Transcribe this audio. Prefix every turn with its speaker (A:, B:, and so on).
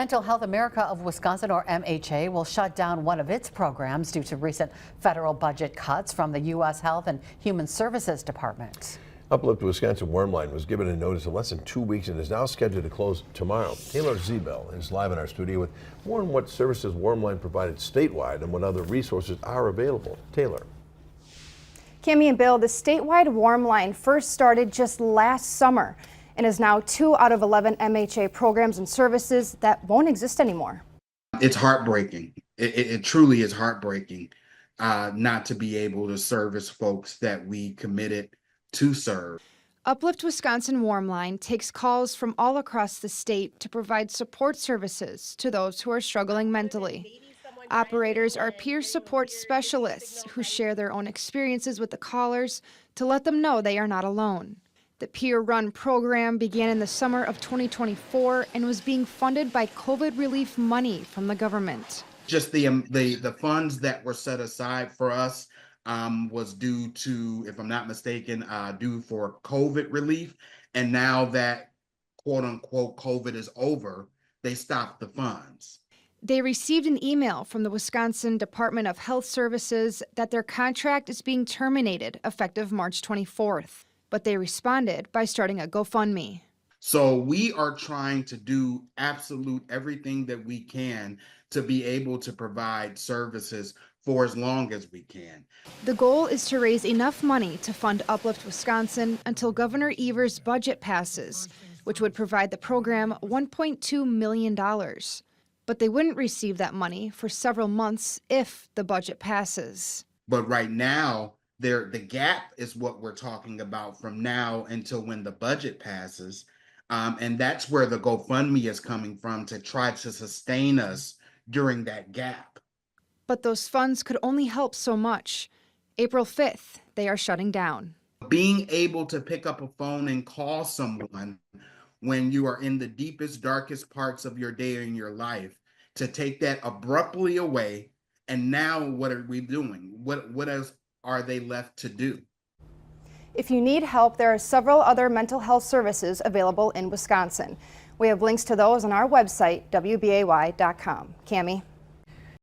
A: Mental Health America of Wisconsin, or MHA, will shut down one of its programs due to recent federal budget cuts from the U.S. Health and Human Services Department.
B: Uplift Wisconsin Warmline was given a notice in less than 2 weeks and is now scheduled to close tomorrow. Taylor Zebel is live in our studio with more on what services Warmline provided statewide and what other resources are available. Taylor.
C: Cami and Bill, the statewide Warmline first started just last summer and is now 2 out of 11 MHA programs and services that won't exist anymore.
D: It's heartbreaking. It truly is heartbreaking not to be able to service folks that we committed to serve.
E: Uplift Wisconsin Warmline takes calls from all across the state to provide support services to those who are struggling mentally. Operators are peer support specialists who share their own experiences with the callers to let them know they are not alone. The peer-run program began in the summer of 2024 and was being funded by COVID relief money from the government.
D: Just the funds that were set aside for us was due to, if I'm not mistaken, due for COVID relief. And now that quote unquote COVID is over, they stopped the funds.
E: They received an email from the Wisconsin Department of Health Services that their contract is being terminated effective March 24th. But they responded by starting a GoFundMe.
D: So we are trying to do absolute everything that we can to be able to provide services for as long as we can.
E: The goal is to raise enough money to fund Uplift Wisconsin until Governor Evers' budget passes, which would provide the program $1.2 million. But they wouldn't receive that money for several months if the budget passes.
D: But right now, the gap is what we're talking about from now until when the budget passes. And that's where the GoFundMe is coming from, to try to sustain us during that gap.
E: But those funds could only help so much. April 5th, they are shutting down.
D: Being able to pick up a phone and call someone when you are in the deepest, darkest parts of your day or in your life, to take that abruptly away. And now what are we doing? What else are they left to do?
C: If you need help, there are several other mental health services available in Wisconsin. We have links to those on our website, WBAY.com. Cami.